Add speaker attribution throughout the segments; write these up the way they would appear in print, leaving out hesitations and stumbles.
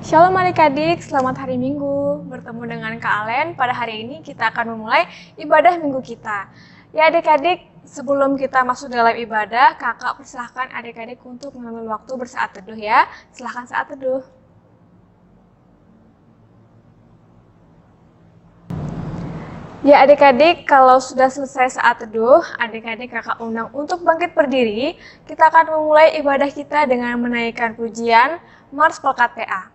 Speaker 1: Shalom adik-adik, selamat hari Minggu. Bertemu dengan Kak Alen, pada hari ini kita akan memulai ibadah Minggu kita. Ya adik-adik, sebelum kita masuk dalam ibadah, kakak persilahkan adik-adik untuk mengambil waktu bersaat teduh ya. Silahkan saat teduh. Ya adik-adik, kalau sudah selesai saat teduh, adik-adik kakak undang untuk bangkit berdiri. Kita akan memulai ibadah kita dengan menaikkan pujian Mars Pelkat PA.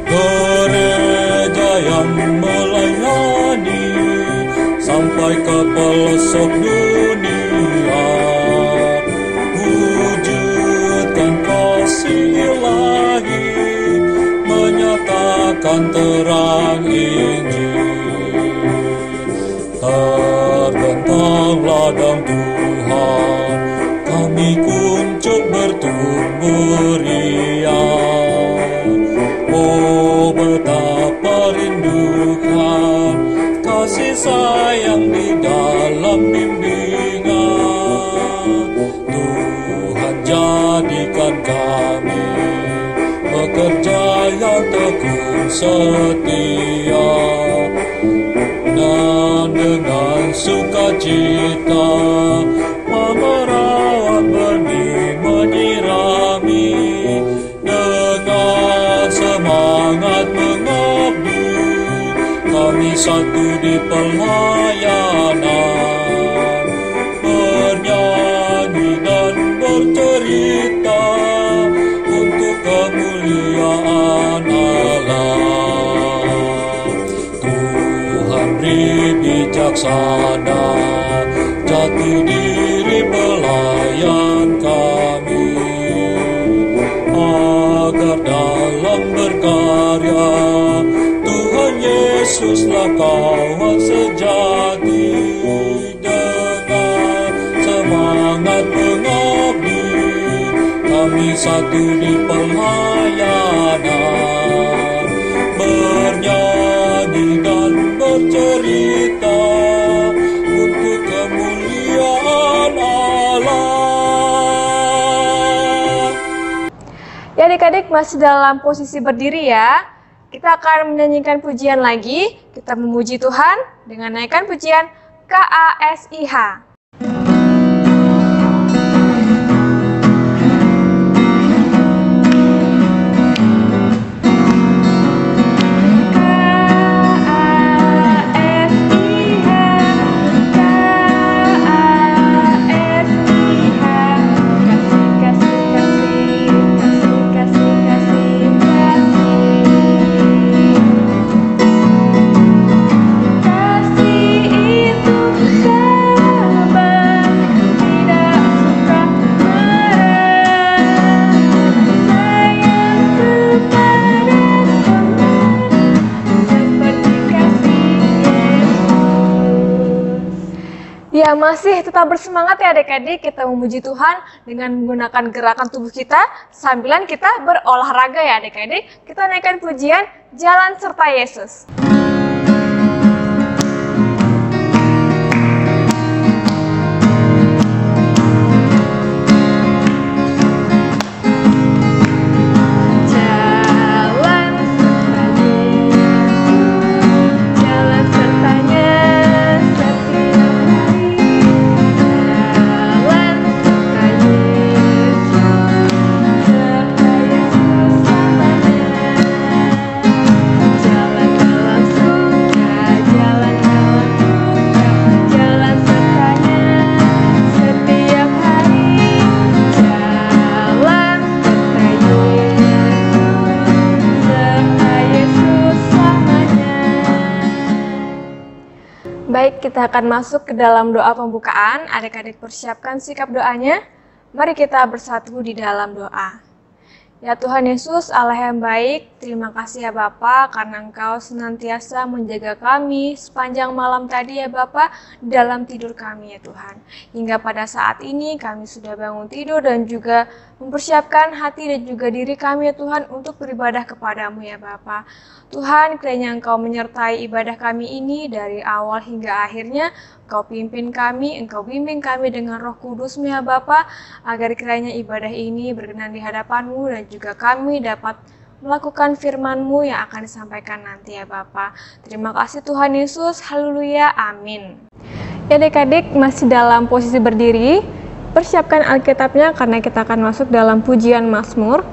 Speaker 2: Gereja yang melayani sampai ke pelosok dunia, wujudkan kasih ilahi, menyatakan terang Injil. Terbentang ladang Tuhan, kami kuncup bertumbuh riang. Oh betapa rindukan kasih sayang di dalam bimbingan. Tuhan jadikan kami pekerja yang tekun setia, dan dengan sukacita merawat benih menyirami, dengan semangat mengabdi kami satu di pelayanan, bernyanyi dan bercerita untuk kemuliaan Allah. Tuhan beri bijaksana jati diri pelayan kami, agar dalam berkarya Tuhan Yesuslah kawan sejati. Dengan semangat mengabdi kami satu di pelayanan, bernyanyi dan bercerita untuk kemuliaan Allah.
Speaker 1: Ya adik-adik, masih dalam posisi berdiri ya. Kita akan menyanyikan pujian lagi. Kita memuji Tuhan dengan naikkan pujian KASIH. Ya, masih tetap bersemangat ya adik-adik, kita memuji Tuhan dengan menggunakan gerakan tubuh kita sambilan kita berolahraga ya adik-adik. Kita naikkan pujian Jalan Serta Yesus. Baik, kita akan masuk ke dalam doa pembukaan. Adik-adik persiapkan sikap doanya. Mari kita bersatu di dalam doa. Ya Tuhan Yesus, Allah yang baik, terima kasih ya Bapa karena Engkau senantiasa menjaga kami sepanjang malam tadi ya Bapa dalam tidur kami ya Tuhan. Hingga pada saat ini kami sudah bangun tidur dan juga mempersiapkan hati dan juga diri kami ya Tuhan untuk beribadah kepadamu ya Bapa. Tuhan, kiranya Engkau menyertai ibadah kami ini dari awal hingga akhirnya. Engkau pimpin kami, Engkau bimbing kami dengan Roh Kudus-Mu ya Bapa, agar kiranya ibadah ini berkenan di hadapan-Mu dan juga kami dapat melakukan firman-Mu yang akan disampaikan nanti ya Bapa. Terima kasih Tuhan Yesus, haleluya, amin. Ya adik-adik masih dalam posisi berdiri, persiapkan Alkitabnya karena kita akan masuk dalam pujian Mazmur.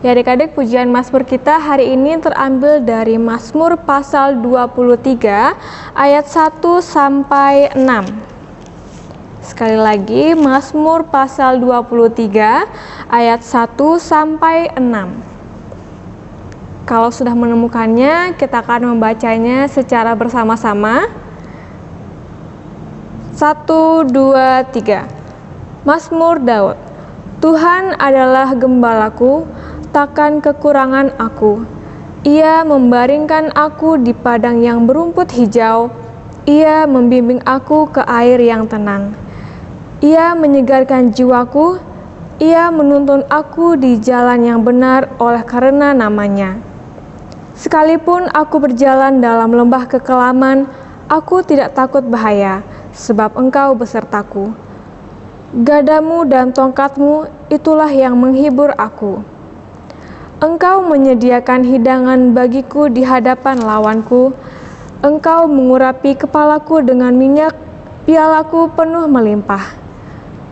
Speaker 1: Ya adik-adik, pujian Mazmur kita hari ini terambil dari Mazmur pasal 23 ayat 1 sampai 6. Sekali lagi, Mazmur pasal 23 ayat 1 sampai 6. Kalau sudah menemukannya, kita akan membacanya secara bersama-sama. 1, 2, 3. Mazmur Daud. Tuhan adalah gembalaku, takkan kekurangan aku. Ia membaringkan aku di padang yang berumput hijau. Ia membimbing aku ke air yang tenang. Ia menyegarkan jiwaku. Ia menuntun aku di jalan yang benar oleh karena namanya. Sekalipun aku berjalan dalam lembah kekelaman, aku tidak takut bahaya, sebab Engkau besertaku. Gadamu dan tongkatmu, itulah yang menghibur aku. Engkau menyediakan hidangan bagiku di hadapan lawanku. Engkau mengurapi kepalaku dengan minyak, pialaku penuh melimpah.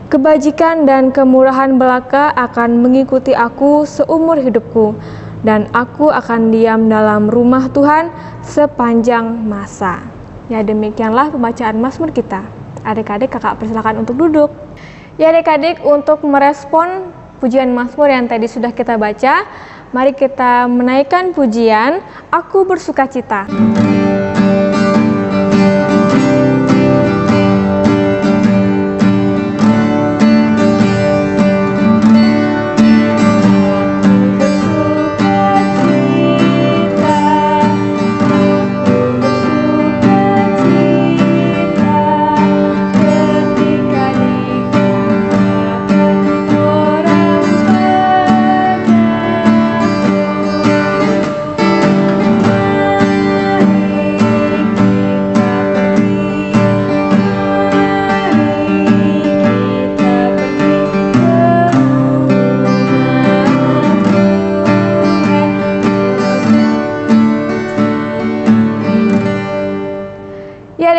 Speaker 1: Kebajikan dan kemurahan belaka akan mengikuti aku seumur hidupku, dan aku akan diam dalam rumah Tuhan sepanjang masa. Ya demikianlah pembacaan Mazmur kita. Adik-adik kakak persilakan untuk duduk. Ya adik-adik, untuk merespon pujian Mazmur yang tadi sudah kita baca, mari kita menaikkan pujian Aku Bersukacita.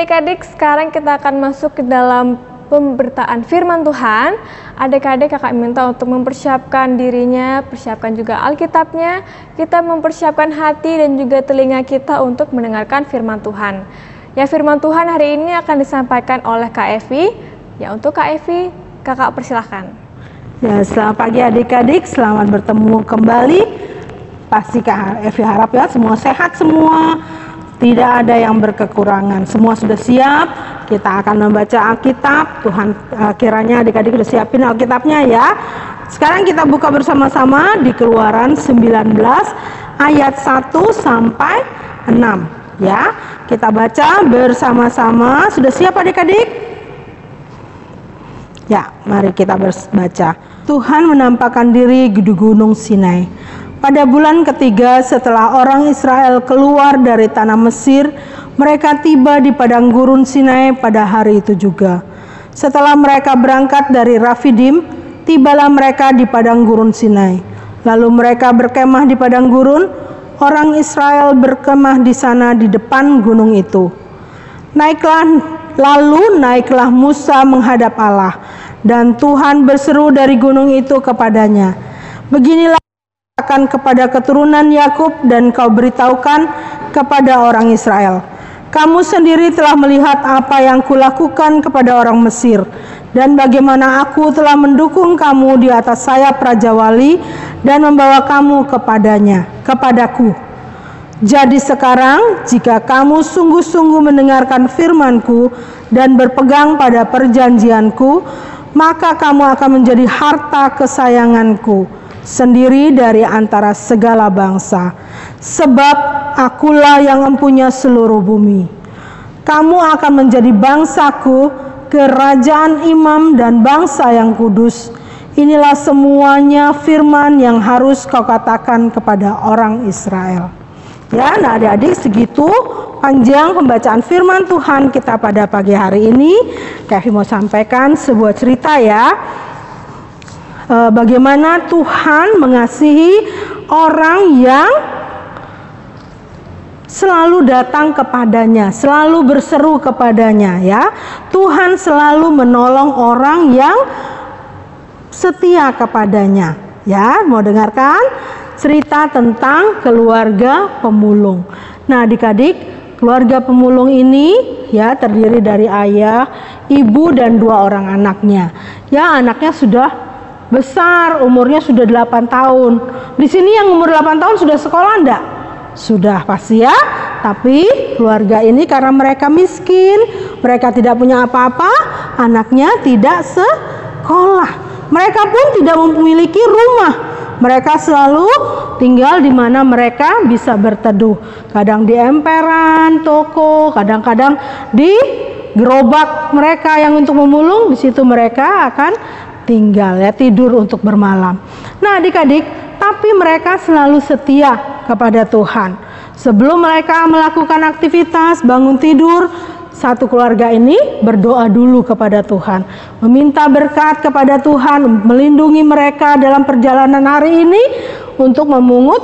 Speaker 1: Adik-adik, sekarang kita akan masuk ke dalam pemberitaan firman Tuhan. Adik-adik kakak minta untuk mempersiapkan dirinya, persiapkan juga Alkitabnya. Kita mempersiapkan hati dan juga telinga kita untuk mendengarkan firman Tuhan. Ya, firman Tuhan hari ini akan disampaikan oleh Kak Evi. Ya, untuk Kak Evi, kakak persilahkan.
Speaker 3: Ya, selamat pagi adik-adik, selamat bertemu kembali. Pasti Kak Evi harap ya semua sehat semua. Tidak ada yang berkekurangan, semua sudah siap. Kita akan membaca Alkitab. Tuhan kiranya adik-adik sudah siapin Alkitabnya ya. Sekarang kita buka bersama-sama di Keluaran 19 ayat 1 sampai 6 ya. Kita baca bersama-sama. Sudah siap adik-adik? Ya, mari kita baca. Tuhan menampakkan diri di Gunung Sinai. Pada bulan ketiga setelah orang Israel keluar dari tanah Mesir, mereka tiba di padang gurun Sinai pada hari itu juga. Setelah mereka berangkat dari Rafidim, tibalah mereka di padang gurun Sinai. Lalu mereka berkemah di padang gurun, orang Israel berkemah di sana di depan gunung itu. Naiklah Musa menghadap Allah, dan Tuhan berseru dari gunung itu kepadanya, beginilah akan kepada keturunan Yakub dan kau beritahukan kepada orang Israel, kamu sendiri telah melihat apa yang kulakukan kepada orang Mesir dan bagaimana aku telah mendukung kamu di atas sayap Raja Wali dan membawa kamu kepadaku. Jadi sekarang jika kamu sungguh-sungguh mendengarkan firman-Ku dan berpegang pada perjanjian-Ku, maka kamu akan menjadi harta kesayangan-Ku sendiri dari antara segala bangsa. Sebab akulah yang mempunyai seluruh bumi. Kamu akan menjadi bangsaku, kerajaan imam dan bangsa yang kudus. Inilah semuanya firman yang harus kau katakan kepada orang Israel. Ya, nah adik-adik, segitu panjang pembacaan firman Tuhan kita pada pagi hari ini. Kevin mau sampaikan sebuah cerita ya. Bagaimana Tuhan mengasihi orang yang selalu datang kepadanya, selalu berseru kepadanya ya. Tuhan selalu menolong orang yang setia kepadanya. Ya, mau dengarkan cerita tentang keluarga pemulung. Nah, adik-adik, keluarga pemulung ini ya terdiri dari ayah, ibu dan 2 orang anaknya. Ya, anaknya sudah besar, umurnya sudah 8 tahun. Di sini yang umur 8 tahun sudah sekolah enggak? Sudah pasti ya. Tapi keluarga ini karena mereka miskin, mereka tidak punya apa-apa, anaknya tidak sekolah. Mereka pun tidak memiliki rumah. Mereka selalu tinggal di mana mereka bisa berteduh. Kadang di emperan toko, kadang-kadang di gerobak mereka yang untuk memulung. Di situ mereka akan tinggal ya, tidur untuk bermalam. Nah, adik-adik, tapi mereka selalu setia kepada Tuhan. Sebelum mereka melakukan aktivitas bangun tidur, satu keluarga ini berdoa dulu kepada Tuhan, meminta berkat kepada Tuhan, melindungi mereka dalam perjalanan hari ini untuk memungut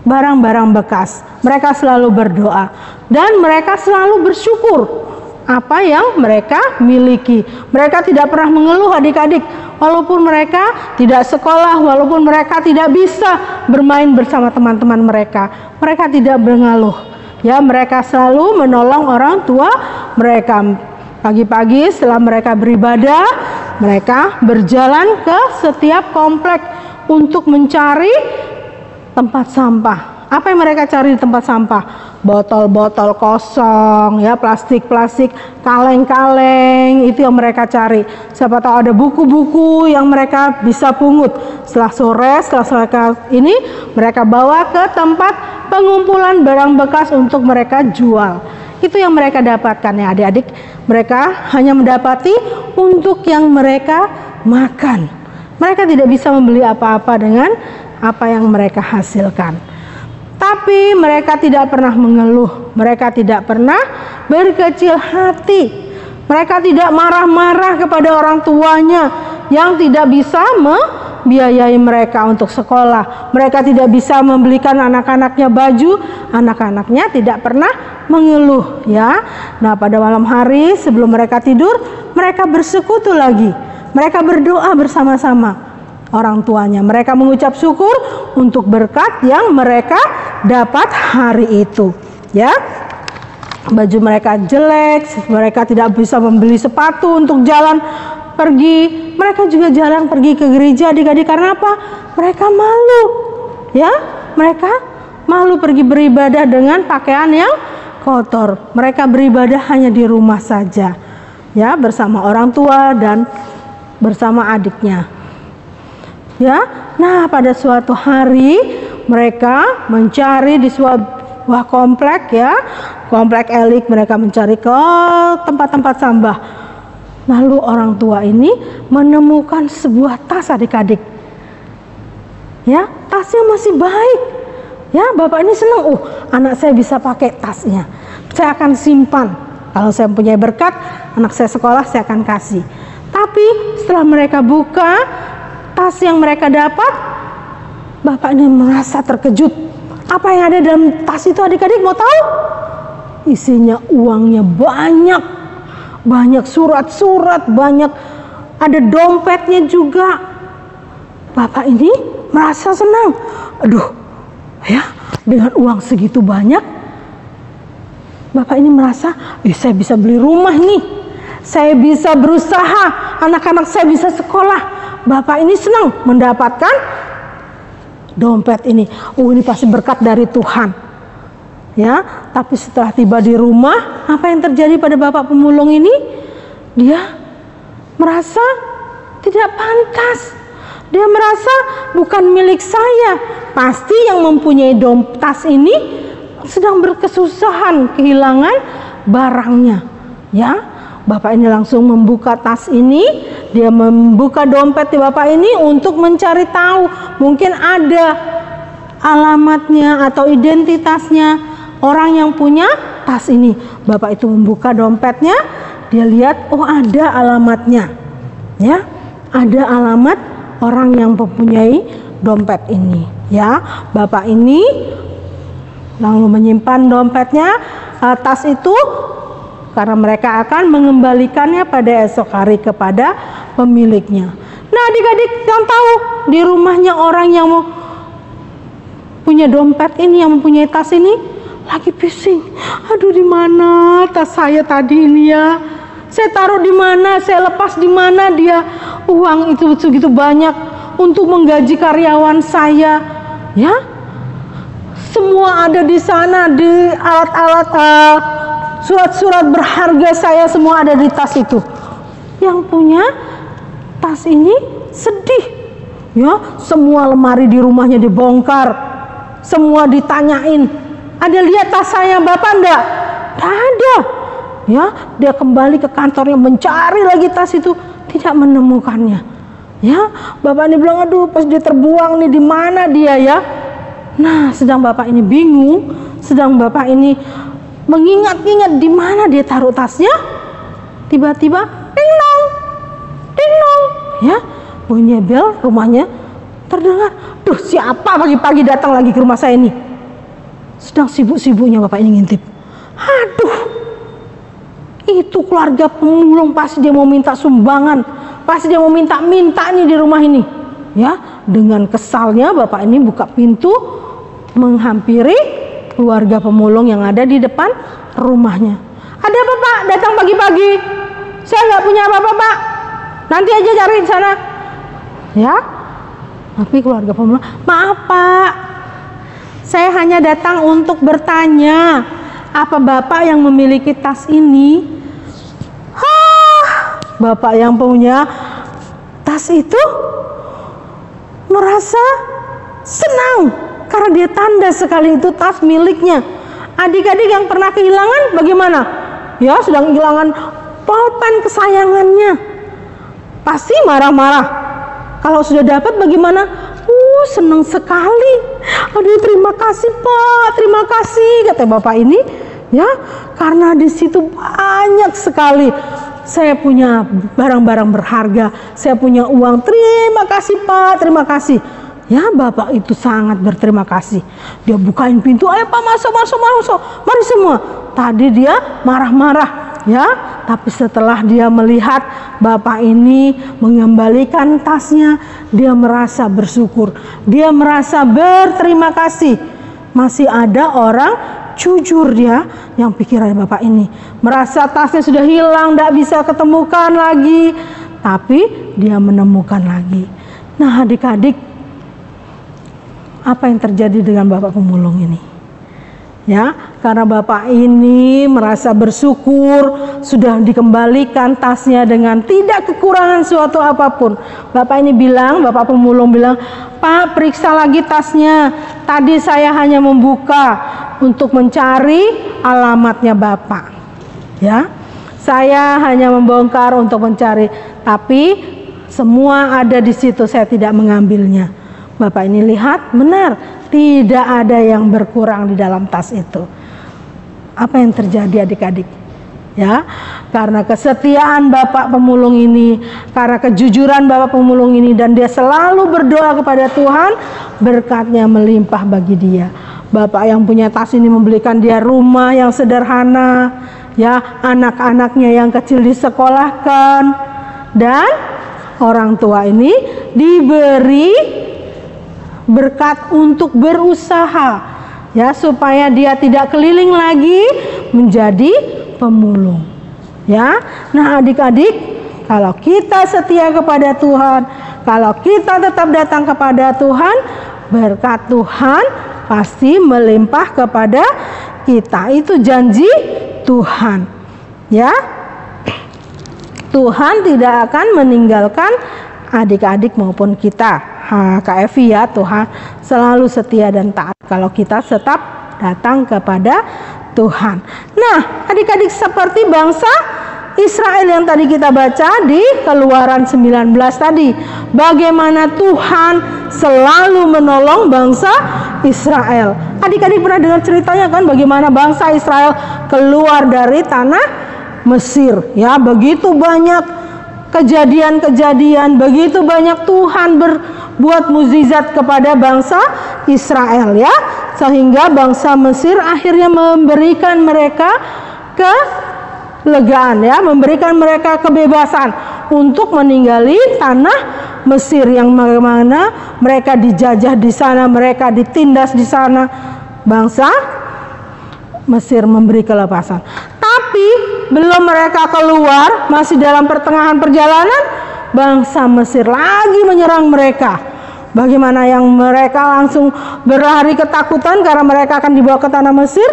Speaker 3: barang-barang bekas. Mereka selalu berdoa dan mereka selalu bersyukur apa yang mereka miliki. Mereka tidak pernah mengeluh, adik-adik. Walaupun mereka tidak sekolah, walaupun mereka tidak bisa bermain bersama teman-teman mereka, mereka tidak mengeluh. Ya, mereka selalu menolong orang tua mereka. Pagi-pagi setelah mereka beribadah, mereka berjalan ke setiap komplek untuk mencari tempat sampah. Apa yang mereka cari di tempat sampah? Botol-botol kosong, ya, plastik-plastik, kaleng-kaleng, itu yang mereka cari. Siapa tahu ada buku-buku yang mereka bisa pungut. Setelah sore, setelah ini mereka bawa ke tempat pengumpulan barang bekas untuk mereka jual. Itu yang mereka dapatkan ya adik-adik. Mereka hanya mendapati untuk yang mereka makan. Mereka tidak bisa membeli apa-apa dengan apa yang mereka hasilkan. Tapi mereka tidak pernah mengeluh, mereka tidak pernah berkecil hati. Mereka tidak marah-marah kepada orang tuanya yang tidak bisa membiayai mereka untuk sekolah. Mereka tidak bisa membelikan anak-anaknya baju, anak-anaknya tidak pernah mengeluh ya. Nah, pada malam hari sebelum mereka tidur, mereka bersekutu lagi. Mereka berdoa bersama-sama orang tuanya. Mereka mengucap syukur untuk berkat yang mereka dapat hari itu ya. Baju mereka jelek, mereka tidak bisa membeli sepatu untuk jalan pergi. Mereka juga jarang pergi ke gereja adik-adik. Karena apa? Mereka malu ya. Mereka malu pergi beribadah dengan pakaian yang kotor. Mereka beribadah hanya di rumah saja ya, bersama orang tua dan bersama adiknya ya. Nah, pada suatu hari mereka mencari di sebuah komplek ya, komplek elit. Mereka mencari ke tempat-tempat sampah. Lalu orang tua ini menemukan sebuah tas adik-adik ya. Tasnya masih baik ya. Bapak ini senang, anak saya bisa pakai tasnya, saya akan simpan. Kalau saya mempunyai berkat, anak saya sekolah, saya akan kasih. Tapi setelah mereka buka tas yang mereka dapat, bapak ini merasa terkejut. Apa yang ada dalam tas itu adik-adik mau tahu? Isinya uangnya banyak, banyak surat-surat, banyak, ada dompetnya juga. Bapak ini merasa senang. Aduh ya, dengan uang segitu banyak, bapak ini merasa, saya bisa beli rumah nih, saya bisa berusaha, anak-anak saya bisa sekolah. Bapak ini senang mendapatkan dompet ini. Ini pasti berkat dari Tuhan ya. Tapi setelah tiba di rumah, apa yang terjadi pada bapak pemulung ini? Dia merasa tidak pantas. Dia merasa bukan milik saya. Pasti yang mempunyai tas ini sedang berkesusahan kehilangan barangnya. Ya, bapak ini langsung membuka tas ini. Dia membuka dompet di bapak ini untuk mencari tahu. Mungkin ada alamatnya atau identitasnya orang yang punya tas ini. Bapak itu membuka dompetnya. Dia lihat, oh ada alamatnya. Ya, ada alamat orang yang mempunyai dompet ini. Ya, bapak ini lalu menyimpan dompetnya, tas itu, karena mereka akan mengembalikannya pada esok hari kepada pemiliknya. Nah, adik-adik yang tahu di rumahnya orang yang punya dompet ini, yang mempunyai tas ini, lagi pusing. Aduh, di mana tas saya tadi ini ya? Saya taruh di mana? Saya lepas di mana dia? Uang itu segitu banyak untuk menggaji karyawan saya, ya. Semua ada di sana, di alat-alat, surat-surat berharga saya semua ada di tas itu. Yang punya tas ini sedih, ya. Semua lemari di rumahnya dibongkar, semua ditanyain. Ada lihat tas saya bapak enggak? Tidak ada. Ya, dia kembali ke kantornya mencari lagi tas itu, tidak menemukannya. Ya, bapak ini bilang, aduh, pas dia terbuang nih, di mana dia ya? Nah, sedang bapak ini bingung, sedang bapak ini mengingat-ingat di mana dia taruh tasnya. Tiba-tiba, ding dong, ya, bunyi bel rumahnya terdengar. Duh, siapa pagi-pagi datang lagi ke rumah saya ini? Sedang sibuk-sibuknya bapak ini ngintip. Aduh, itu keluarga pemulung, pasti dia mau minta sumbangan, pasti dia mau minta nih di rumah ini. Ya, dengan kesalnya bapak ini buka pintu menghampiri keluarga pemulung yang ada di depan rumahnya. Ada apa pak? Datang pagi-pagi? Saya nggak punya apa-apa pak. Nanti aja cari di sana. Ya, tapi keluarga pemulung, maaf pak, saya hanya datang untuk bertanya, apa bapak yang memiliki tas ini? Bapak yang punya tas itu merasa senang karena dia tanda sekali itu tas miliknya. Adik-adik yang pernah kehilangan bagaimana? Ya, sedang kehilangan pulpen kesayangannya, pasti marah-marah. Kalau sudah dapat bagaimana? Senang sekali. Aduh, terima kasih pak, terima kasih, kata bapak ini. Ya, karena di situ banyak sekali. Saya punya barang-barang berharga, saya punya uang. Terima kasih pak, terima kasih. Ya, bapak itu sangat berterima kasih. Dia bukain pintu, ayo pak, masuk, mari semua. Tadi dia marah-marah, ya. Tapi setelah dia melihat bapak ini mengembalikan tasnya, dia merasa bersyukur. Dia merasa berterima kasih. Masih ada orang jujur dia yang pikiran bapak ini merasa tasnya sudah hilang, tidak bisa ketemukan lagi, tapi dia menemukan lagi. Nah, adik-adik, apa yang terjadi dengan bapak pemulung ini? Ya, karena bapak ini merasa bersyukur sudah dikembalikan tasnya dengan tidak kekurangan suatu apapun. Bapak ini bilang, bapak pemulung bilang, pak, periksa lagi tasnya. Tadi saya hanya membuka untuk mencari alamatnya bapak. Ya, saya hanya membongkar untuk mencari, tapi semua ada di situ, saya tidak mengambilnya. Bapak ini lihat, benar, tidak ada yang berkurang di dalam tas itu. Apa yang terjadi adik-adik? Ya, karena kesetiaan bapak pemulung ini, karena kejujuran bapak pemulung ini, dan dia selalu berdoa kepada Tuhan, berkatnya melimpah bagi dia. Bapak yang punya tas ini membelikan dia rumah yang sederhana, ya, anak-anaknya yang kecil disekolahkan, dan orang tua ini diberi berkat untuk berusaha, ya, supaya dia tidak keliling lagi menjadi pemulung. Ya, nah adik-adik, kalau kita setia kepada Tuhan, kalau kita tetap datang kepada Tuhan, berkat Tuhan pasti melimpah kepada kita. Itu janji Tuhan. Ya, Tuhan tidak akan meninggalkan adik-adik maupun kita KFI ya, Tuhan selalu setia dan taat kalau kita tetap datang kepada Tuhan. Nah, adik-adik seperti bangsa Israel yang tadi kita baca di Keluaran 19 tadi, bagaimana Tuhan selalu menolong bangsa Israel. Adik-adik pernah dengar ceritanya kan, bagaimana bangsa Israel keluar dari tanah Mesir ya, begitu banyak kejadian-kejadian, begitu banyak Tuhan berbuat mukjizat kepada bangsa Israel ya, sehingga bangsa Mesir akhirnya memberikan mereka kelegaan ya, memberikan mereka kebebasan untuk meninggali tanah Mesir yang mana mereka dijajah di sana, mereka ditindas di sana. Bangsa Mesir memberi kelepasan. Tapi belum mereka keluar, masih dalam pertengahan perjalanan, bangsa Mesir lagi menyerang mereka. Bagaimana yang mereka langsung berlari ketakutan karena mereka akan dibawa ke tanah Mesir?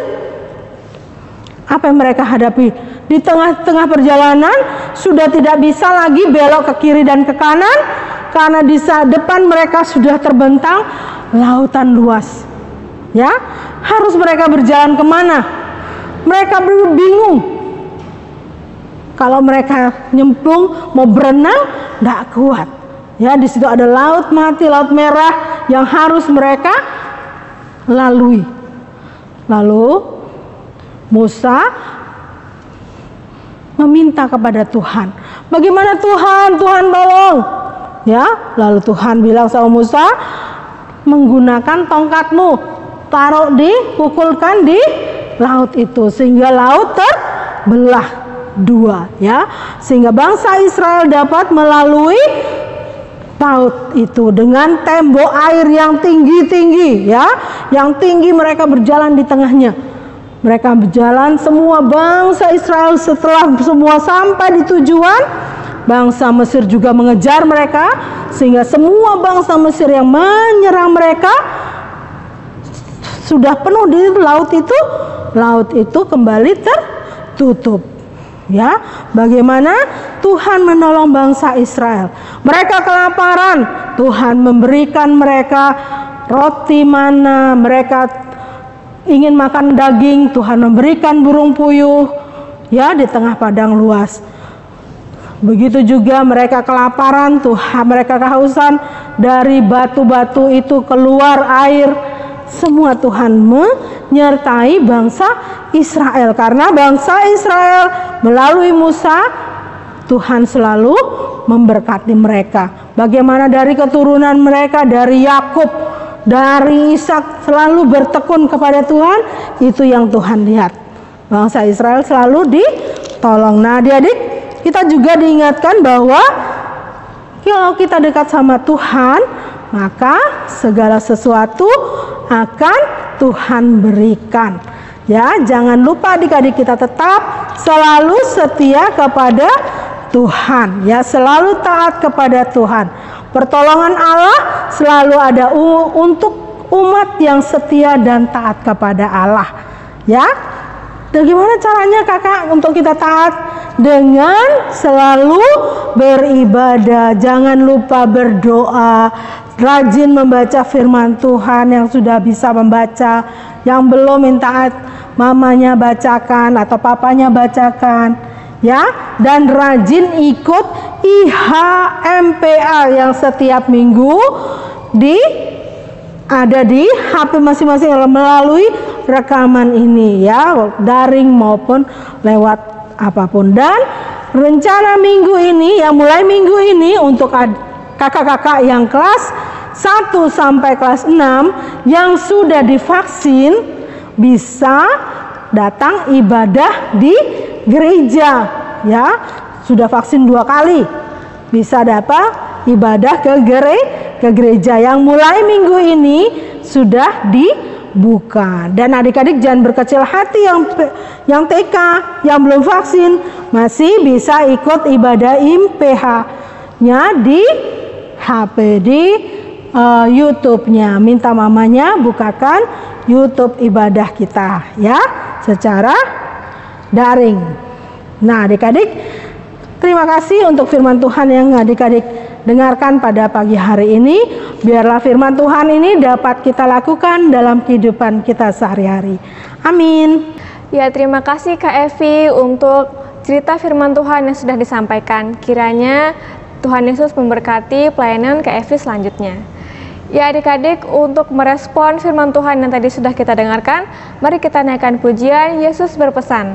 Speaker 3: Apa yang mereka hadapi? Di tengah-tengah perjalanan sudah tidak bisa lagi belok ke kiri dan ke kanan, karena di depan mereka sudah terbentang lautan luas. Ya, harus mereka berjalan kemana? Mereka bingung. Kalau mereka nyemplung mau berenang, tidak kuat. Ya, di situ ada laut mati, laut merah yang harus mereka lalui. Lalu Musa meminta kepada Tuhan, bagaimana Tuhan tolong ya. Lalu Tuhan bilang sama Musa, menggunakan tongkatmu, pukulkan di laut itu sehingga laut terbelah dua ya, sehingga bangsa Israel dapat melalui laut itu dengan tembok air yang tinggi-tinggi ya, yang tinggi, mereka berjalan di tengahnya. Mereka berjalan semua bangsa Israel. Setelah semua sampai di tujuan, bangsa Mesir juga mengejar mereka, sehingga semua bangsa Mesir yang menyerang mereka sudah penuh di laut itu. Laut itu kembali tertutup. Ya, bagaimana Tuhan menolong bangsa Israel. Mereka kelaparan, Tuhan memberikan mereka roti mana, mereka ingin makan daging, Tuhan memberikan burung puyuh ya di tengah padang luas. Begitu juga mereka kelaparan, Tuhan mereka kehausan, dari batu-batu itu keluar air. Semua Tuhan menyertai bangsa Israel, karena bangsa Israel melalui Musa Tuhan selalu memberkati mereka. Bagaimana dari keturunan mereka, dari Yakub, dari Ishak selalu bertekun kepada Tuhan, itu yang Tuhan lihat. Bangsa Israel selalu ditolong. Nah, adik-adik, kita juga diingatkan bahwa kalau kita dekat sama Tuhan, maka segala sesuatu akan Tuhan berikan. Ya, jangan lupa adik-adik kita tetap selalu setia kepada Tuhan. Ya, selalu taat kepada Tuhan. Pertolongan Allah selalu ada untuk umat yang setia dan taat kepada Allah. Ya, bagaimana caranya kakak untuk kita taat? Dengan selalu beribadah, jangan lupa berdoa, rajin membaca firman Tuhan. Yang sudah bisa membaca, yang belum minta mamanya bacakan atau papanya bacakan ya, dan rajin ikut IHMPA yang setiap minggu ada di HP masing-masing melalui rekaman ini ya, daring maupun lewat apapun. Dan rencana minggu ini yang mulai minggu ini untuk kakak-kakak yang kelas 1 sampai kelas 6 yang sudah divaksin bisa datang ibadah di gereja ya. Sudah vaksin 2 kali bisa dapat ibadah ke gereja yang mulai minggu ini sudah dibuka. Dan adik-adik jangan berkecil hati, yang TK yang belum vaksin masih bisa ikut ibadah IMPH-nya di HP, di YouTube-nya. Minta mamanya bukakan YouTube ibadah kita ya secara daring. Nah, adik-adik, terima kasih untuk firman Tuhan yang adik-adik dengarkan pada pagi hari ini. Biarlah firman Tuhan ini dapat kita lakukan dalam kehidupan kita sehari-hari. Amin.
Speaker 1: Ya, terima kasih Kak Evi untuk cerita firman Tuhan yang sudah disampaikan. Kiranya Tuhan Yesus memberkati pelayanan Kak Evi selanjutnya. Ya adik-adik, untuk merespon firman Tuhan yang tadi sudah kita dengarkan, mari kita naikkan pujian Yesus berpesan.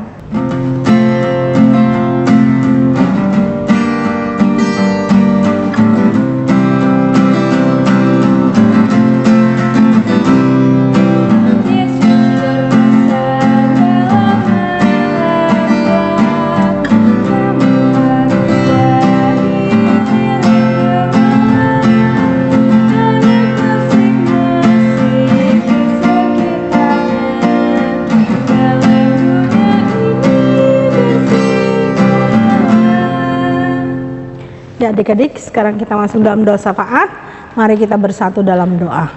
Speaker 3: Ya adik-adik, sekarang kita masuk dalam doa syafaat. Mari kita bersatu dalam doa.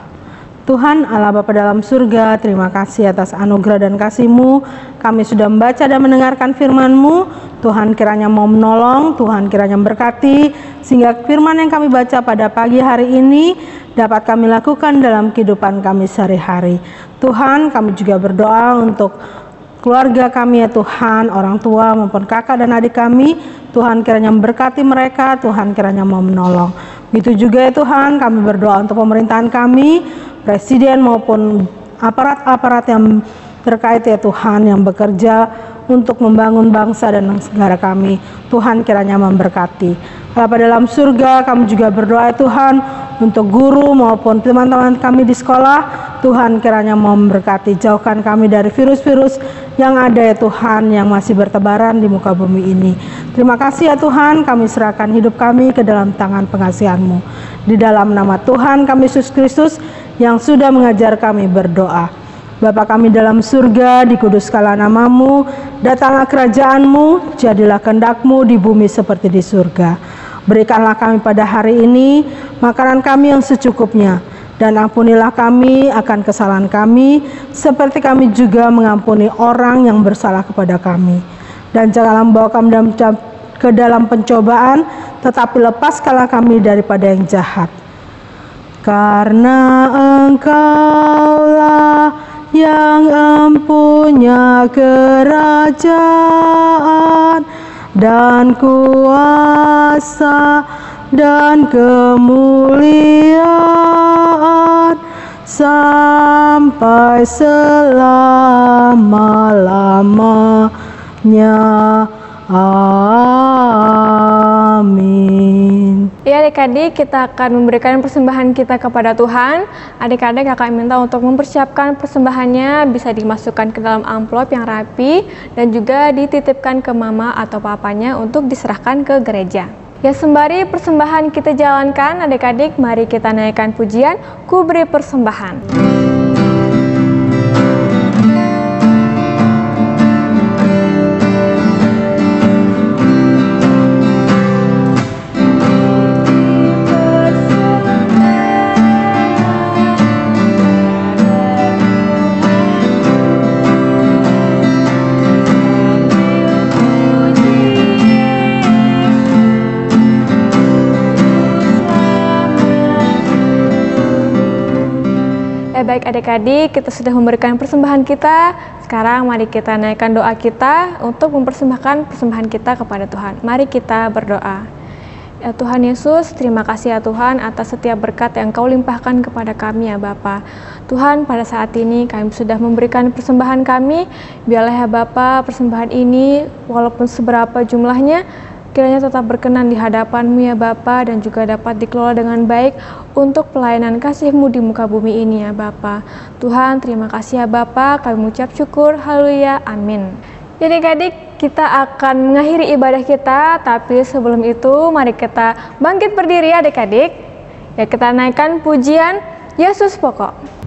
Speaker 3: Tuhan Allah Bapa dalam surga, terima kasih atas anugerah dan kasih-Mu. Kami sudah membaca dan mendengarkan firman-Mu. Tuhan kiranya mau menolong, Tuhan kiranya memberkati, sehingga firman yang kami baca pada pagi hari ini dapat kami lakukan dalam kehidupan kami sehari-hari. Tuhan, kami juga berdoa untuk keluarga kami ya Tuhan, orang tua maupun kakak dan adik kami. Tuhan kiranya memberkati mereka, Tuhan kiranya mau menolong. Begitu juga ya Tuhan, kami berdoa untuk pemerintahan kami, presiden maupun aparat-aparat yang terkait ya Tuhan, yang bekerja untuk membangun bangsa dan negara kami. Tuhan kiranya memberkati. Bapa dalam surga, kami juga berdoa ya Tuhan untuk guru maupun teman-teman kami di sekolah. Tuhan kiranya mau memberkati, jauhkan kami dari virus-virus yang ada ya Tuhan, yang masih bertebaran di muka bumi ini. Terima kasih ya Tuhan, kami serahkan hidup kami ke dalam tangan pengasihan-Mu. Di dalam nama Tuhan kami Yesus Kristus yang sudah mengajar kami berdoa. Bapa kami dalam surga, dikuduskanlah nama-Mu, datanglah kerajaan-Mu, jadilah kehendak-Mu di bumi seperti di surga. Berikanlah kami pada hari ini makanan kami yang secukupnya, dan ampunilah kami akan kesalahan kami, seperti kami juga mengampuni orang yang bersalah kepada kami. Dan janganlah membawa kami ke dalam pencobaan, tetapi lepaskanlah kami daripada yang jahat. Karena Engkaulah yang empunya kerajaan dan kuasa dan kemuliaan sampai selama-lamanya. Amin.
Speaker 1: Ya adik-adik, kita akan memberikan persembahan kita kepada Tuhan. Adik-adik kakak minta untuk mempersiapkan persembahannya, bisa dimasukkan ke dalam amplop yang rapi dan juga dititipkan ke mama atau papanya untuk diserahkan ke gereja. Ya sembari persembahan kita jalankan, adik-adik mari kita naikkan pujian Ku Beri Persembahan. Baik adik-adik, kita sudah memberikan persembahan kita. Sekarang mari kita naikkan doa kita untuk mempersembahkan persembahan kita kepada Tuhan. Mari kita berdoa. Ya Tuhan Yesus, terima kasih ya Tuhan atas setiap berkat yang Kau limpahkan kepada kami ya Bapa. Tuhan, pada saat ini kami sudah memberikan persembahan kami. Biarlah ya Bapa, persembahan ini walaupun seberapa jumlahnya, kiranya tetap berkenan di hadapan-Mu ya Bapa, dan juga dapat dikelola dengan baik untuk pelayanan kasih-Mu di muka bumi ini ya Bapa. Tuhan, terima kasih ya Bapa, kami mengucap syukur, haleluya, amin. Jadi adik-adik, kita akan mengakhiri ibadah kita, tapi sebelum itu mari kita bangkit berdiri adik-adik. Ya, kita naikkan pujian Yesus Pokok.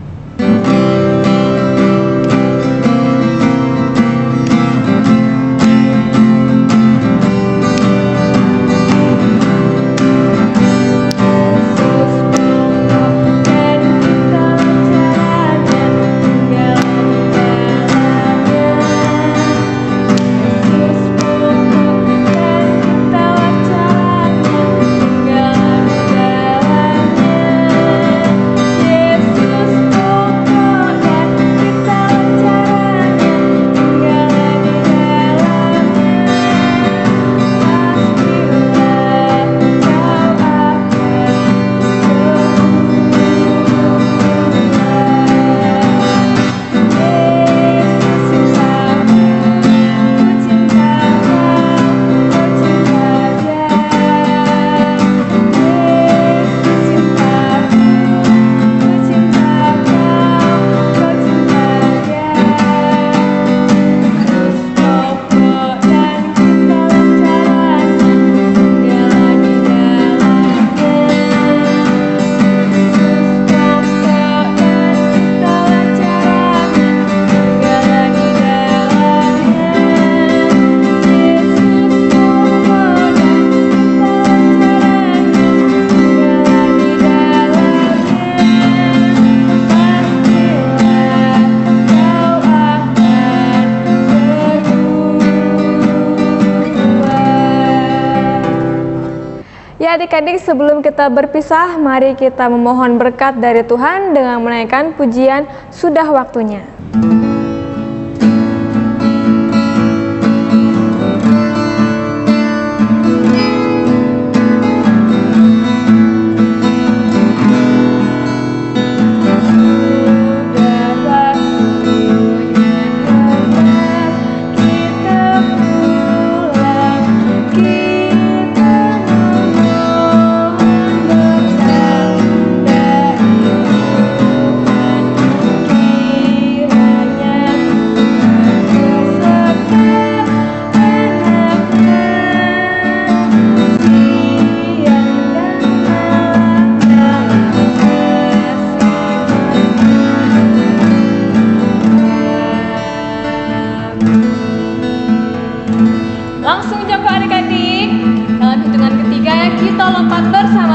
Speaker 1: Ya adik-adik, sebelum kita berpisah, mari kita memohon berkat dari Tuhan dengan menaikkan pujian Sudah Waktunya. Langsung jumpa adik-adik. Dalam hitungan ketiga kita lompat bersama.